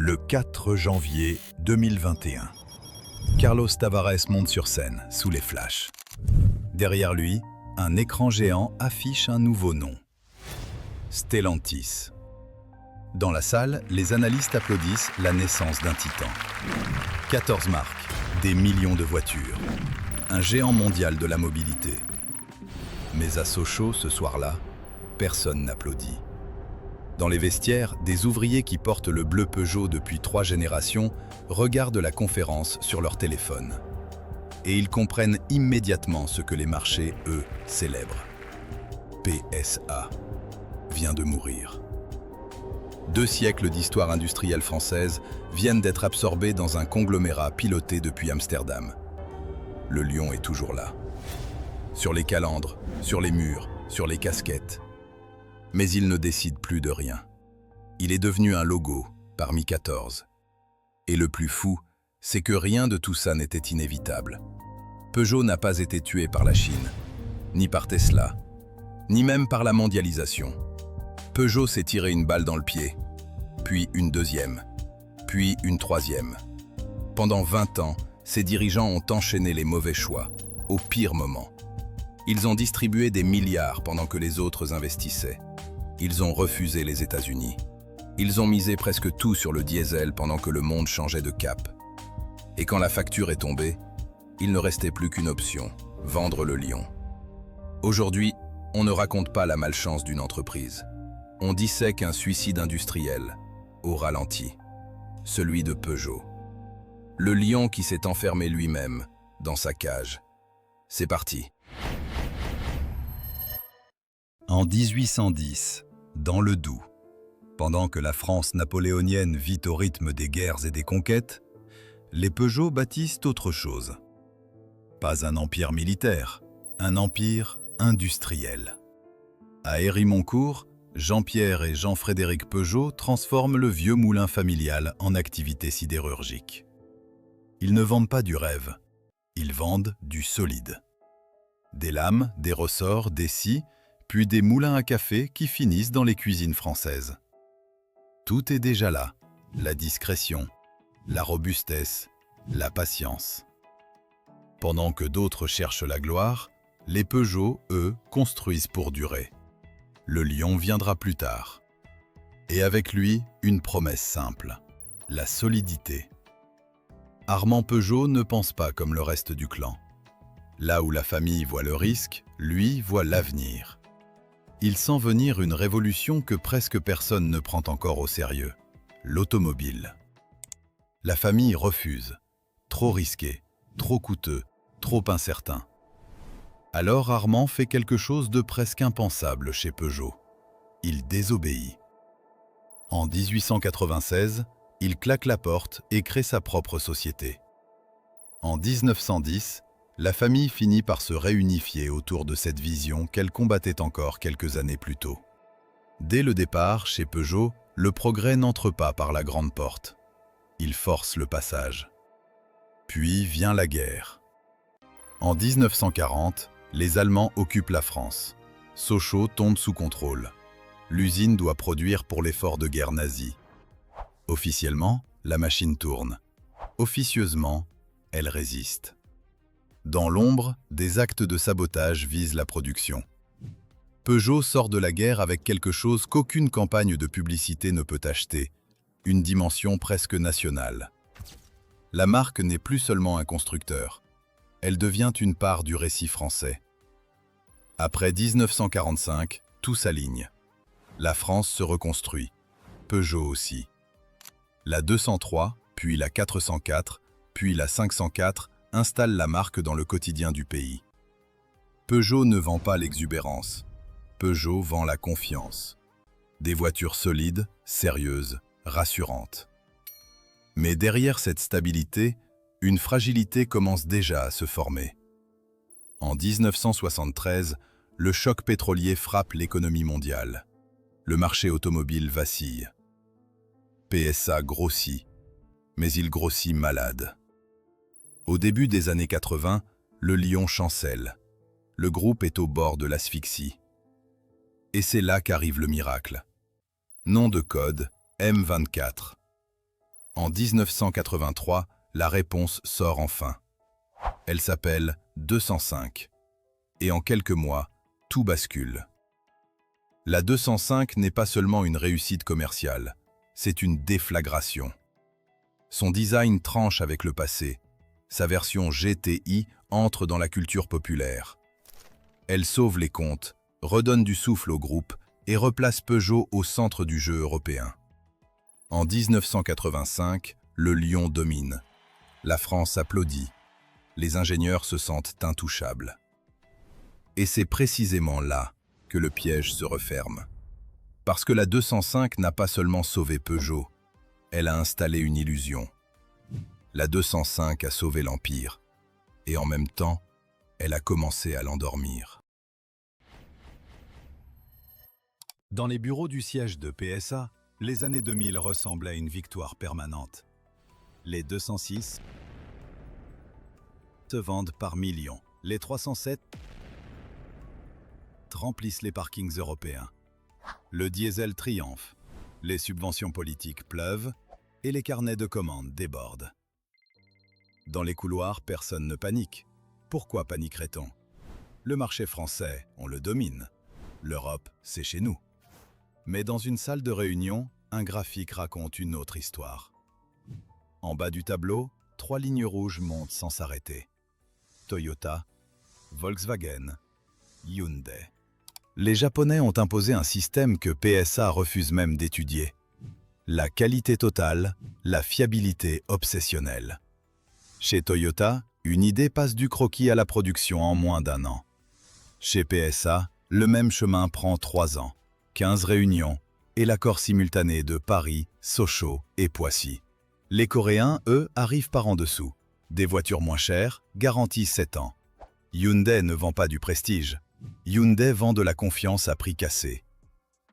Le 4 janvier 2021. Carlos Tavares monte sur scène, sous les flashs. Derrière lui, un écran géant affiche un nouveau nom. Stellantis. Dans la salle, les analystes applaudissent la naissance d'un titan. 14 marques, des millions de voitures. Un géant mondial de la mobilité. Mais à Sochaux, ce soir-là, personne n'applaudit. Dans les vestiaires, des ouvriers qui portent le bleu Peugeot depuis 3 générations regardent la conférence sur leur téléphone. Et ils comprennent immédiatement ce que les marchés, eux, célèbrent. PSA vient de mourir. 2 siècles d'histoire industrielle française viennent d'être absorbés dans un conglomérat piloté depuis Amsterdam. Le lion est toujours là. Sur les calandres, sur les murs, sur les casquettes. Mais il ne décide plus de rien. Il est devenu un logo, parmi 14. Et le plus fou, c'est que rien de tout ça n'était inévitable. Peugeot n'a pas été tué par la Chine, ni par Tesla, ni même par la mondialisation. Peugeot s'est tiré une balle dans le pied, puis une deuxième, puis une troisième. Pendant 20 ans, ses dirigeants ont enchaîné les mauvais choix, au pire moment. Ils ont distribué des milliards pendant que les autres investissaient. Ils ont refusé les États-Unis. Ils ont misé presque tout sur le diesel pendant que le monde changeait de cap. Et quand la facture est tombée, il ne restait plus qu'une option, vendre le lion. Aujourd'hui, on ne raconte pas la malchance d'une entreprise. On dissèque un suicide industriel, au ralenti, celui de Peugeot. Le lion qui s'est enfermé lui-même, dans sa cage. C'est parti. En 1810, dans le Doubs, pendant que la France napoléonienne vit au rythme des guerres et des conquêtes, les Peugeot bâtissent autre chose. Pas un empire militaire, un empire industriel. À Hérimoncourt, Jean-Pierre et Jean-Frédéric Peugeot transforment le vieux moulin familial en activité sidérurgique. Ils ne vendent pas du rêve, ils vendent du solide. Des lames, des ressorts, des scies, puis des moulins à café qui finissent dans les cuisines françaises. Tout est déjà là, la discrétion, la robustesse, la patience. Pendant que d'autres cherchent la gloire, les Peugeot, eux, construisent pour durer. Le lion viendra plus tard. Et avec lui, une promesse simple, la solidité. Armand Peugeot ne pense pas comme le reste du clan. Là où la famille voit le risque, lui voit l'avenir. Il sent venir une révolution que presque personne ne prend encore au sérieux, l'automobile. La famille refuse. Trop risqué, trop coûteux, trop incertain. Alors Armand fait quelque chose de presque impensable chez Peugeot. Il désobéit. En 1896, il claque la porte et crée sa propre société. En 1910, la famille finit par se réunifier autour de cette vision qu'elle combattait encore quelques années plus tôt. Dès le départ, chez Peugeot, le progrès n'entre pas par la grande porte. Il force le passage. Puis vient la guerre. En 1940, les Allemands occupent la France. Sochaux tombe sous contrôle. L'usine doit produire pour l'effort de guerre nazi. Officiellement, la machine tourne. Officieusement, elle résiste. Dans l'ombre, des actes de sabotage visent la production. Peugeot sort de la guerre avec quelque chose qu'aucune campagne de publicité ne peut acheter, une dimension presque nationale. La marque n'est plus seulement un constructeur, elle devient une part du récit français. Après 1945, tout s'aligne. La France se reconstruit, Peugeot aussi. La 203, puis la 404, puis la 504 installe la marque dans le quotidien du pays. Peugeot ne vend pas l'exubérance. Peugeot vend la confiance. Des voitures solides, sérieuses, rassurantes. Mais derrière cette stabilité, une fragilité commence déjà à se former. En 1973, le choc pétrolier frappe l'économie mondiale. Le marché automobile vacille. PSA grossit, mais il grossit malade. Au début des années 80, le lion chancelle. Le groupe est au bord de l'asphyxie. Et c'est là qu'arrive le miracle. Nom de code, M24. En 1983, la réponse sort enfin. Elle s'appelle 205. Et en quelques mois, tout bascule. La 205 n'est pas seulement une réussite commerciale, c'est une déflagration. Son design tranche avec le passé. Sa version GTI entre dans la culture populaire. Elle sauve les comptes, redonne du souffle au groupe et replace Peugeot au centre du jeu européen. En 1985, le lion domine. La France applaudit. Les ingénieurs se sentent intouchables. Et c'est précisément là que le piège se referme. Parce que la 205 n'a pas seulement sauvé Peugeot, elle a installé une illusion. La 205 a sauvé l'Empire, et en même temps, elle a commencé à l'endormir. Dans les bureaux du siège de PSA, les années 2000 ressemblent à une victoire permanente. Les 206 se vendent par millions. Les 307 remplissent les parkings européens. Le diesel triomphe. Les subventions politiques pleuvent et les carnets de commandes débordent. Dans les couloirs, personne ne panique. Pourquoi paniquerait-on? Le marché français, on le domine. L'Europe, c'est chez nous. Mais dans une salle de réunion, un graphique raconte une autre histoire. En bas du tableau, 3 lignes rouges montent sans s'arrêter. Toyota, Volkswagen, Hyundai. Les Japonais ont imposé un système que PSA refuse même d'étudier. La qualité totale, la fiabilité obsessionnelle. Chez Toyota, une idée passe du croquis à la production en moins d'1 an. Chez PSA, le même chemin prend 3 ans, 15 réunions et l'accord simultané de Paris, Sochaux et Poissy. Les Coréens, eux, arrivent par en dessous. Des voitures moins chères, garanties 7 ans. Hyundai ne vend pas du prestige. Hyundai vend de la confiance à prix cassé.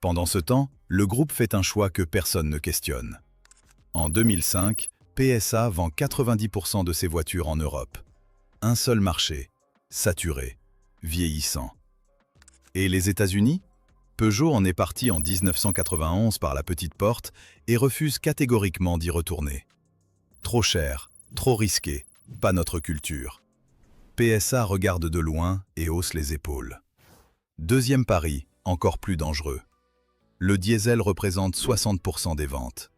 Pendant ce temps, le groupe fait un choix que personne ne questionne. En 2005, PSA vend 90% de ses voitures en Europe. Un seul marché, saturé, vieillissant. Et les États-Unis? Peugeot en est parti en 1991 par la petite porte et refuse catégoriquement d'y retourner. Trop cher, trop risqué, pas notre culture. PSA regarde de loin et hausse les épaules. Deuxième pari, encore plus dangereux. Le diesel représente 60% des ventes.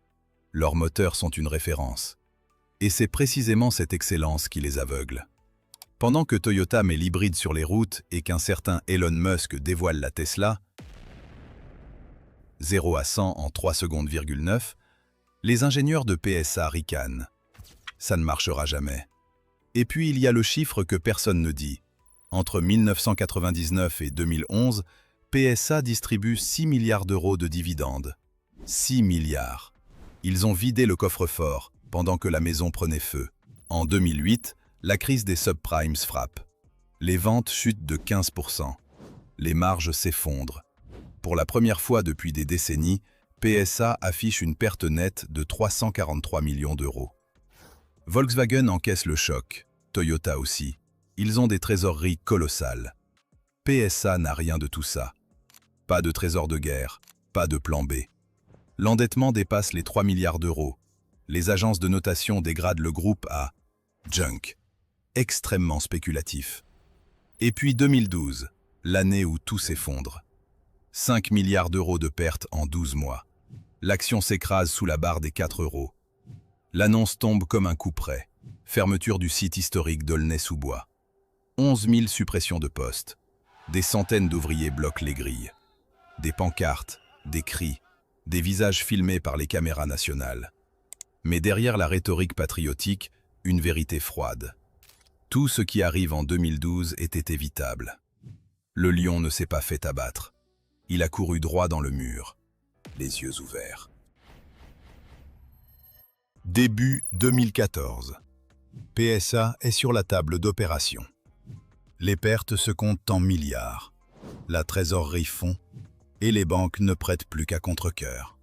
Leurs moteurs sont une référence. Et c'est précisément cette excellence qui les aveugle. Pendant que Toyota met l'hybride sur les routes et qu'un certain Elon Musk dévoile la Tesla, 0 à 100 en 3 secondes,9, les ingénieurs de PSA ricanent. Ça ne marchera jamais. Et puis il y a le chiffre que personne ne dit. Entre 1999 et 2011, PSA distribue 6 milliards d'euros de dividendes. 6 milliards. Ils ont vidé le coffre-fort pendant que la maison prenait feu. En 2008, la crise des subprimes frappe. Les ventes chutent de 15%. Les marges s'effondrent. Pour la première fois depuis des décennies, PSA affiche une perte nette de 343 millions d'euros. Volkswagen encaisse le choc, Toyota aussi. Ils ont des trésoreries colossales. PSA n'a rien de tout ça. Pas de trésor de guerre, pas de plan B. L'endettement dépasse les 3 milliards d'euros. Les agences de notation dégradent le groupe à junk, extrêmement spéculatif. Et puis 2012, l'année où tout s'effondre. 5 milliards d'euros de pertes en 12 mois. L'action s'écrase sous la barre des 4 euros. L'annonce tombe comme un coup près. Fermeture du site historique d'Aulnay-sous-Bois. 11 000 suppressions de postes. Des centaines d'ouvriers bloquent les grilles. Des pancartes, des cris, des visages filmés par les caméras nationales. Mais derrière la rhétorique patriotique, une vérité froide. Tout ce qui arrive en 2012 était évitable. Le lion ne s'est pas fait abattre. Il a couru droit dans le mur, les yeux ouverts. Début 2014. PSA est sur la table d'opération. Les pertes se comptent en milliards. La trésorerie fond et les banques ne prêtent plus qu'à contre-cœur.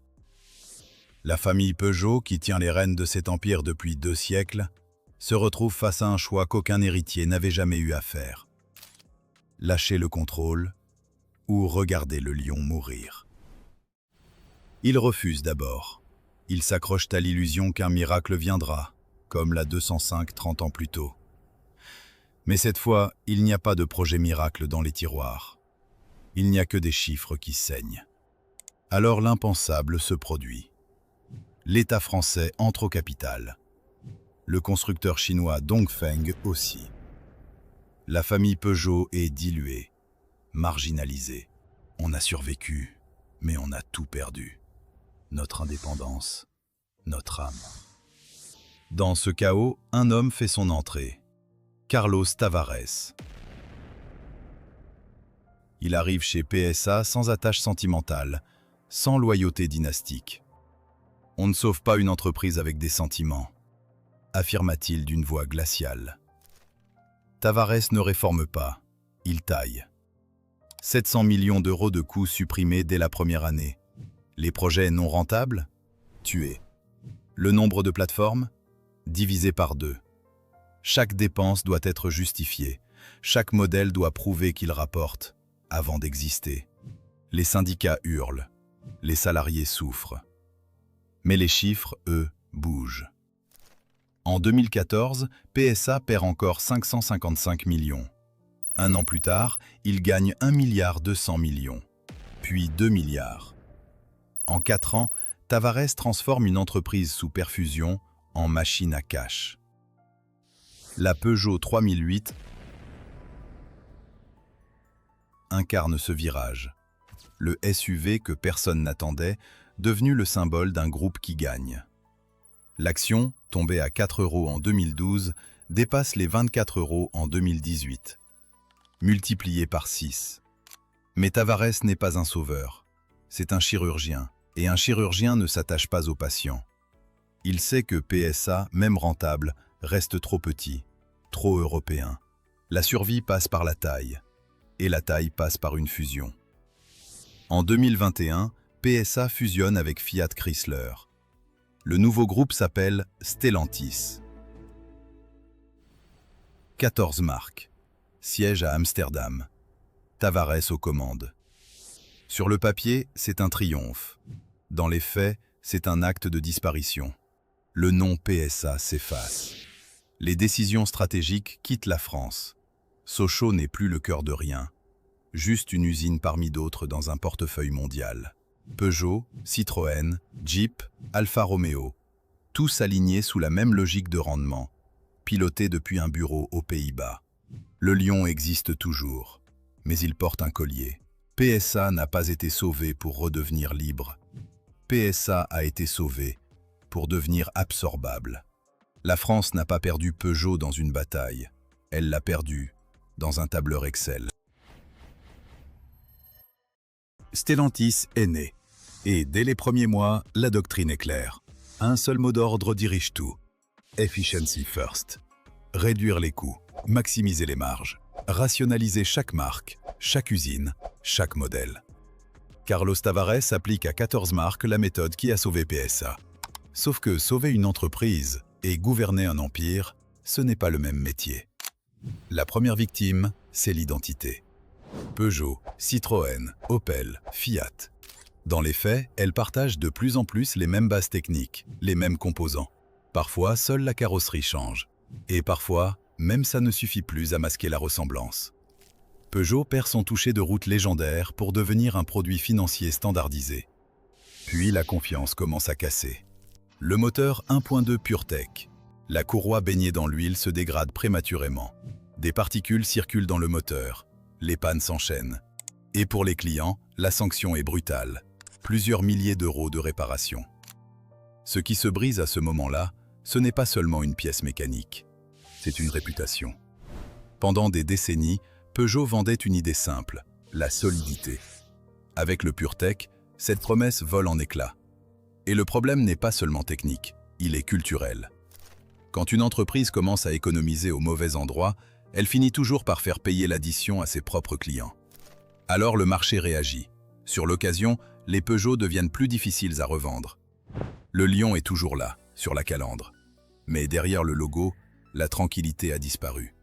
La famille Peugeot, qui tient les rênes de cet empire depuis 2 siècles, se retrouve face à un choix qu'aucun héritier n'avait jamais eu à faire. Lâcher le contrôle ou regarder le lion mourir. Il refuse d'abord. Ils s'accrochent à l'illusion qu'un miracle viendra, comme la 205 30 ans plus tôt. Mais cette fois, il n'y a pas de projet miracle dans les tiroirs. Il n'y a que des chiffres qui saignent. Alors l'impensable se produit. L'État français entre au capital. Le constructeur chinois Dongfeng aussi. La famille Peugeot est diluée, marginalisée. On a survécu, mais on a tout perdu. Notre indépendance, notre âme. Dans ce chaos, un homme fait son entrée. Carlos Tavares. Il arrive chez PSA sans attache sentimentale, sans loyauté dynastique. On ne sauve pas une entreprise avec des sentiments, affirma-t-il d'une voix glaciale. Tavares ne réforme pas, il taille. 700 millions d'euros de coûts supprimés dès la première année. Les projets non rentables, tués. Le nombre de plateformes, divisé par 2. Chaque dépense doit être justifiée. Chaque modèle doit prouver qu'il rapporte avant d'exister. Les syndicats hurlent. Les salariés souffrent. Mais les chiffres, eux, bougent. En 2014, PSA perd encore 555 millions. Un an plus tard, il gagne 1,2 milliard, puis 2 milliards. En 4 ans, Tavares transforme une entreprise sous perfusion en machine à cash. La Peugeot 3008 incarne ce virage. Le SUV que personne n'attendait, devenu le symbole d'un groupe qui gagne. L'action, tombée à 4 € en 2012, dépasse les 24 € en 2018. Multiplié par 6. Mais Tavares n'est pas un sauveur. C'est un chirurgien, et un chirurgien ne s'attache pas aux patients. Il sait que PSA, même rentable, reste trop petit, trop européen. La survie passe par la taille, et la taille passe par une fusion. En 2021, PSA fusionne avec Fiat Chrysler. Le nouveau groupe s'appelle Stellantis. 14 marques. Siège à Amsterdam. Tavares aux commandes. Sur le papier, c'est un triomphe. Dans les faits, c'est un acte de disparition. Le nom PSA s'efface. Les décisions stratégiques quittent la France. Sochaux n'est plus le cœur de rien. Juste une usine parmi d'autres dans un portefeuille mondial. Peugeot, Citroën, Jeep, Alfa Romeo, tous alignés sous la même logique de rendement, pilotés depuis un bureau aux Pays-Bas. Le lion existe toujours, mais il porte un collier. PSA n'a pas été sauvé pour redevenir libre. PSA a été sauvé pour devenir absorbable. La France n'a pas perdu Peugeot dans une bataille, elle l'a perdu dans un tableur Excel. Stellantis est né. Et dès les premiers mois, la doctrine est claire. Un seul mot d'ordre dirige tout. Efficiency first. Réduire les coûts, maximiser les marges, rationaliser chaque marque, chaque usine, chaque modèle. Carlos Tavares applique à 14 marques la méthode qui a sauvé PSA. Sauf que sauver une entreprise et gouverner un empire, ce n'est pas le même métier. La première victime, c'est l'identité. Peugeot, Citroën, Opel, Fiat. Dans les faits, elles partagent de plus en plus les mêmes bases techniques, les mêmes composants. Parfois, seule la carrosserie change. Et parfois, même ça ne suffit plus à masquer la ressemblance. Peugeot perd son toucher de route légendaire pour devenir un produit financier standardisé. Puis la confiance commence à casser. Le moteur 1.2 PureTech. La courroie baignée dans l'huile se dégrade prématurément. Des particules circulent dans le moteur. Les pannes s'enchaînent. Et pour les clients, la sanction est brutale. Plusieurs milliers d'euros de réparation. Ce qui se brise à ce moment-là, ce n'est pas seulement une pièce mécanique. C'est une réputation. Pendant des décennies, Peugeot vendait une idée simple, la solidité. Avec le PureTech, cette promesse vole en éclats. Et le problème n'est pas seulement technique, il est culturel. Quand une entreprise commence à économiser au mauvais endroit, elle finit toujours par faire payer l'addition à ses propres clients. Alors le marché réagit. Sur l'occasion, les Peugeot deviennent plus difficiles à revendre. Le lion est toujours là, sur la calandre. Mais derrière le logo, la tranquillité a disparu.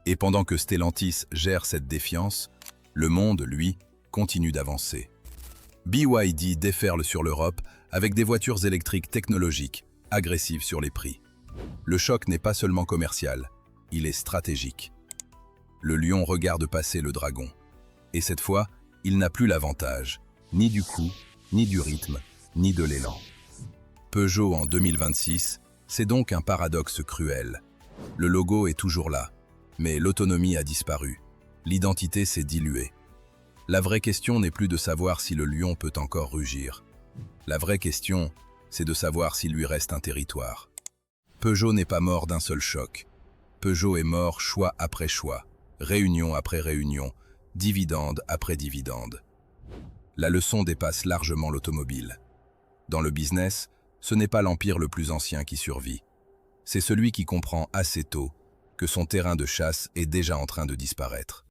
Et pendant que Stellantis gère cette défiance, le monde, lui, continue d'avancer. BYD déferle sur l'Europe avec des voitures électriques technologiques, agressives sur les prix. Le choc n'est pas seulement commercial, il est stratégique. Le lion regarde passer le dragon. Et cette fois, il n'a plus l'avantage, ni du coup, ni du rythme, ni de l'élan. Peugeot en 2026, c'est donc un paradoxe cruel. Le logo est toujours là, mais l'autonomie a disparu. L'identité s'est diluée. La vraie question n'est plus de savoir si le lion peut encore rugir. La vraie question, c'est de savoir s'il lui reste un territoire. Peugeot n'est pas mort d'un seul choc. Peugeot est mort choix après choix, réunion après réunion, dividende après dividende. La leçon dépasse largement l'automobile. Dans le business, ce n'est pas l'empire le plus ancien qui survit. C'est celui qui comprend assez tôt que son terrain de chasse est déjà en train de disparaître.